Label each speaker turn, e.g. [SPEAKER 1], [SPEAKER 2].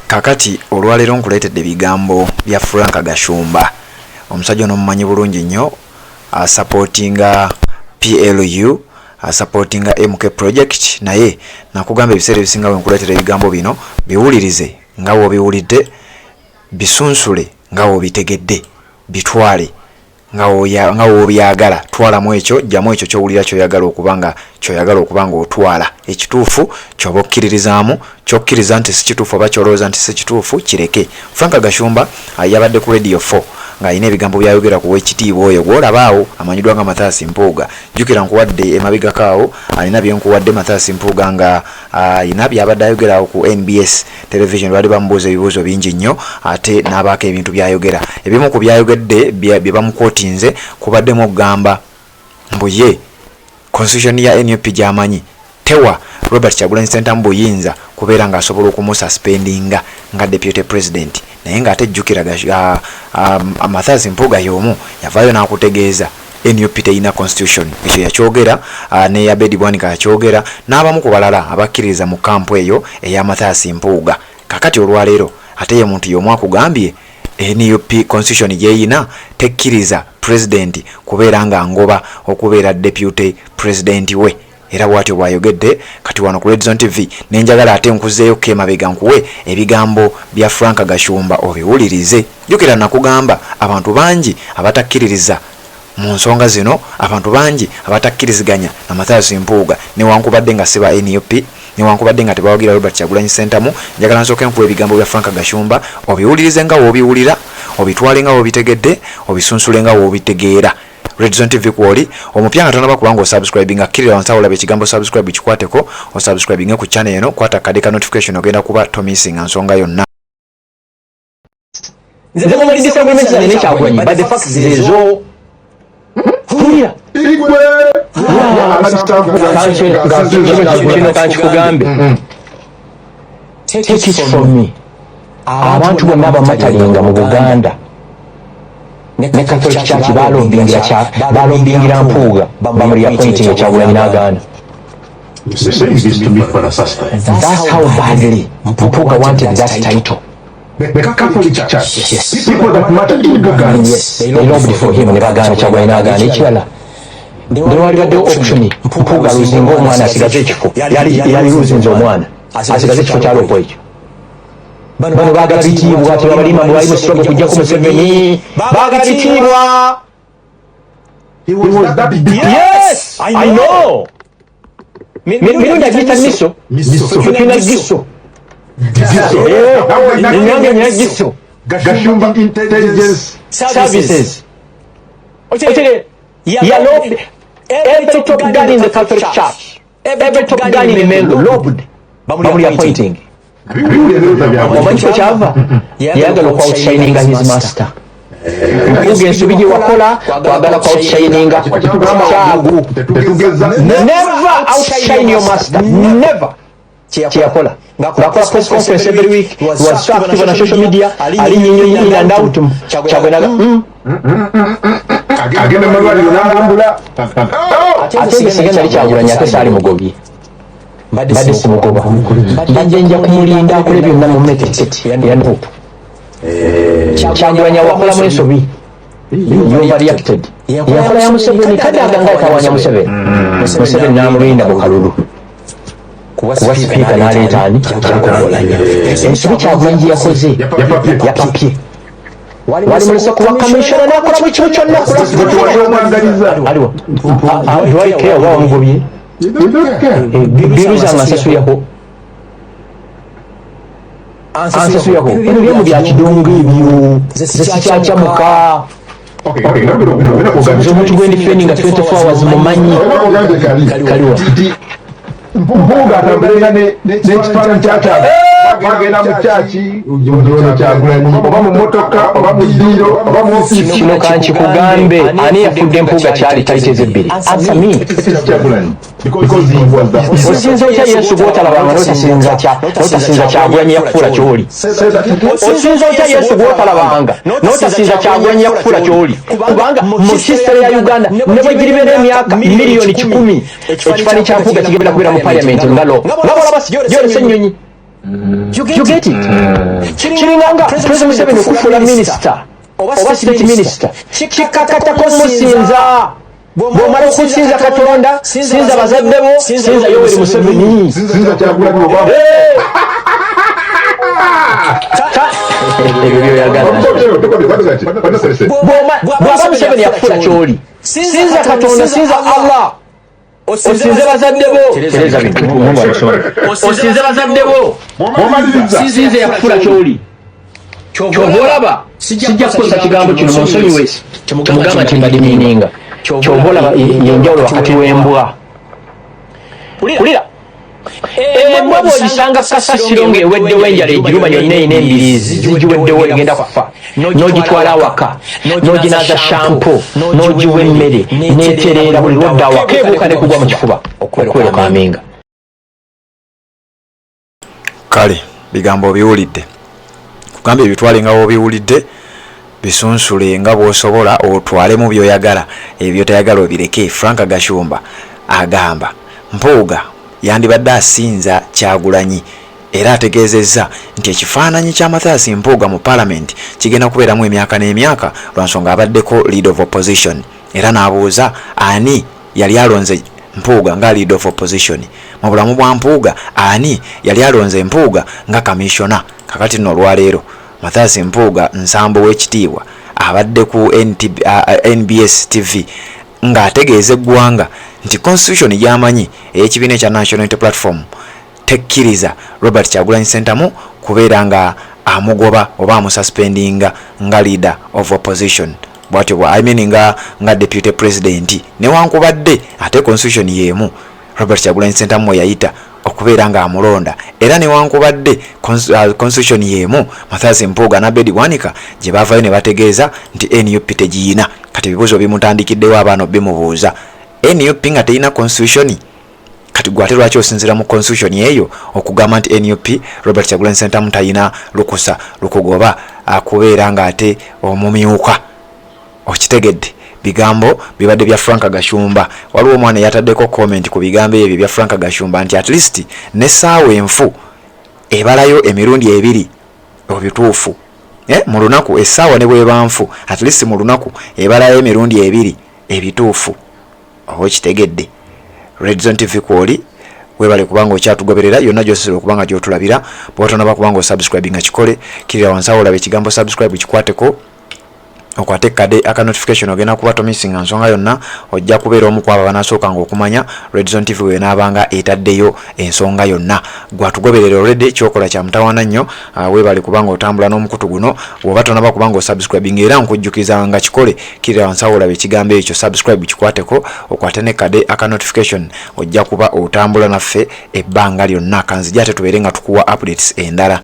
[SPEAKER 1] kakati olwaleero nkuleetedde bigambo bya Frank Gashumba omusajja ono mumanyi bulungi nnyo supportinga PLU supportinga MK project naye nakugamba ebiseera ebisinga wenkuleetera ebigambo bino biwulirize nga wobiwulidde bisunsule nga wobitegedde bitwale nga wobyagala twalamu ekyo jjamu ekyo kyowulira kyoyagala okubanga otwala ekituufu kyoba okkiririzaamu kyokkiriza nti si kituufu oba kyolowooza nti si kituufu kireke. Frank Gashumba yabadde ku Radio 4 ng'alina ebigambo byayogera ku w'ekitiibwa oyo gw'olabaawo amanyiddwa nga Mpuuga. Jjukira nkuwadde emabigakaawo alina byenkuwadde Mpuuga nga alina byabadde ayogerawo ku NBS television baali bamubuuza ebibuuzo bingi nnyo ate n'abaako ebintu byayogera. Ebimu ku byayogedde bye bamukootinze kubaddemu okugamba mbu ye constitution ya NUP gy'amanyi tewa Robert Kyagulanyi Ssentamu buyinza kubeera ng'asobola okumususpendinga nga deputy president naye ng'ate jjukira Mpuuga y'omu yavaayo n'akutegeeza NUP teyina constitution ekyo yakyogera ne Yabadde bwanika yakyogera n'abamu ku balala abakkiriza mu kampu eyo eya Mpuuga. Kakati olwaleero ate ye muntu y'omu akugambye NUP constitution gyeyina tekkiriza president kubeera nga ngoba okubeera deputy president we. Era bwatyo bwayogedde kati wano ku Red Zone TV nenjagala ate nkuzeeyo kemabega nkuwe ebigambo bya Frank Gashumba obiwulirize. Jjukira nakugamba abantu bangi abatakkiririza mu nsonga zino, abantu bangi abatakkiriziganya na Mpuuga newankubadde nga siba NUP newankubadde nga tebawagira Robert Kyagulanyi Ssentamu. Njagala nsooke nkuwe ebigambo bya Frank Gashumba obiwulirize nga woobiwulira, obitwale nga woobitegedde, obisunsule nga woobitegeera. Red Zone TV kwoli omupya nga tonaba kubanga osubscribinga kirira wansi olabe ekigambo subscribe kikwateko osubscribinge ku channel eno kwata kadeka notification ogenda kuba tomisinga nsonga yonna.
[SPEAKER 2] Nze ko muri disagreement zane Kyagulanyi but the fact is zo Furia igwe kanchikugambe take it from me abantu bonna abamatalinga mu Buganda ne Catholic Church balombingira Mpuuga bamuli appointing Kyagulanyi n'agaana. That's how badly Mpuuga wanted that title.
[SPEAKER 3] The Catholic Church,
[SPEAKER 2] yes.
[SPEAKER 3] People that matter to Uganda.
[SPEAKER 2] Yes, they lobbied for him ne bagaana Kyagulanyi n'agaana ekirala. Newalibadde option Mpuuga luzinga omwana asigaze ekifo yali luzinze omwana asigaze ekifo kyaloopo ekyo. Bano baagala bitiibwa tebabalima mu balimu struggle kujjako Museveni baagala bitiibwa.
[SPEAKER 3] He was that big.
[SPEAKER 2] Yes, I know. Mirundi agiyita miso tulina giso enyange nya giso
[SPEAKER 3] Gashumba Intelligence
[SPEAKER 2] Services. Yalobbed every top gun in the Catholic Church, every top gun in Mengo lobbed bamuli appointing. Omanyi kyo kyava yagala ku outshininga his master. Mpuuga ensobi gye wakola kwagala ku outshininga Kyagu. Never outshine your master, never. Kyeyakola ngakola press conference every week, he was so active on social media, ali nyinyonyi in and out. Kyagulanyi agenda malwaliro n'ambula ate sigenda ali Kyagulanyi ate saali mugobi badde simugoba mbadde nja kumulinda akole byonna mu meteketi yandupu. Kyagulanyi awakolamu ensobi overreacted yakola ya Museveni kade aganga atawanya Museveni n'amulinda mu kalulu kuba sipiika n'aleeta ani Kyagulanyi. Ensobi Kyagulanyi yakoze ya papye wali mulese kuba kamishona nakola buli kimu kyonna aliwo dwali care oba wamugobye biruza amasasuyako bino byemu bya kidongo ebyo zekikyakyamuka ogabiza omuntu gwendi feni nga 24 hours mumanyi kaliwa
[SPEAKER 3] Mpuuga atambulenga n'ekifaananyi ky'akyala bagenda mu kyaki ujono Kyagulanyi oba mu motoka oba mu ddiiro oba mu ofiisi.
[SPEAKER 2] Kino kankikugambe ani yafudde Mpuuga kyali tayiteze ebbiri answer me. Osinza otya Yesu gw'otalabanga n'otasinza Kyagulanyi yakufuula ky'oli. Osinza otya Yesu gw'otalabanga n'otasinza Kyagulanyi yakufuula ky'oli. Kubanga mu history ya Uganda ne bwe giribeera emyaka miliyoni 10 ekifaananyi kya Mpuuga kigenda kubeera mu parliament ngalo. Ngabo laba gyolese ennyonyi You get it? Kiringanga President Museveni okufuula minister oba state minister kikakatako musinza bw'omala okusinza Katonda sinza bazadde bo sinza Yoweri Museveni
[SPEAKER 3] sinza Kyagulanyi Obama
[SPEAKER 2] ebyo byoyagala bw'aba Museveni yakufuula ky'oli sinza Katonda sinza Allah osinze bazadde bo tereza bintu osinze bazadde bo sinze yakufuula ky'oli ky'oba olaba sijja kukozesa kigambo kino mu nsonyi wesi temugamba nti mbadimiininga ky'oba olaba yenjawulo wakati w'embwa kulira embwa bw'ogisanga kasasiro ng'eweddewo enjala egiruma yonna eyina embiriizi zigiweddewo egenda kufa n'ogitwala awaka n'oginaaza shampo n'ogiwa emmere n'etereera buli lwadda awaka ebuuka ne kugwa mu kifuba okweroka aminga.
[SPEAKER 1] Kale bigambo biwulidde kugambye ebitwale nga wobiwulidde bisunsule nga bw'osobola otwalemu by'oyagala ebyo tayagala obireke. Frank Gashumba agamba Mpuuga yandibadde asinza Kyagulanyi era ategeezezza nti ekifaananyi kya Mathias Mpuuga mu Parliament kigenda kubeeramu emyaka n'emyaka lwansonga abaddeko lead of opposition era n'abuuza ani yali alonze Mpuuga nga lead of opposition mu bulamu bwa Mpuuga, ani yali alonze Mpuuga nga commissioner. Kakati nno olwaleero Mathias Mpuuga nsambo w'ekitiibwa abadde ku NBS TV ng'ategeeza eggwanga nti constitution y'amanyi ey'ekibiina ekya National Unity Platform tekkiriza Robert Kyagulanyi Ssentamu kubeera nga amugoba oba amususpendinga nga leader of opposition bwatyo nga deputy president newankubadde ate constitution y'emu Robert Kyagulanyi Ssentamu yayita okubeera nga amulonda era newankubadde constitution y'emu Mathias Mpuuga na Bedi Wanika gye baavayo ne bategeeza nti NUP tegiyina. Kati ebibuuzo bimutandikiddewo abaana bimubuuza NUP nga teyina constitution kati gwate lwaki osinzira mu constitution eyo okugamba nti NUP Robert Kyagulanyi Ssentamu tayina lukusa lukugoba akubeera nga ate omumyuka. Okitegedde bigambo bibadde bya Frank Gashumba. Waliwo omwana yataddeko comment ku bigambo ebyo bya Frank Gashumba nti at least ne saawa enfu ebalayo emirundi ebiri obituufu mu lunaku essaawa ne bweba nfu at least mu lunaku ebalayo emirundi ebiri ebituufu. Okitegedde Red Zone TV kwoli webale kubanga okyatugoberera yonna gy'osobola okubanga gy'otulabira bw'otonaba kubanga osubscribe nga kikole kirira wansi awo olaba ekigambo subscribe kikwateko okwate kade aka notification ogenda kuba tomisinga nsonga yonna ojja kubeera omu ku abo banasooka nga okumanya Red Zone TV wenaabanga etaddeyo ensonga yonna gwatugoberera already kyokola kya mutawaana nnyo. Webale kubanga otambula n'omukutu guno bw'oba tonaba kubanga osubscribing era nkujjukiza nga kikole kirira wansi awo olaba ekigambo ekyo subscribe kikwateko okwate ne kade aka notification ojja kuba otambula naffe ebbanga lyonna kanzija ate tubeere nga tukuwa updates endala.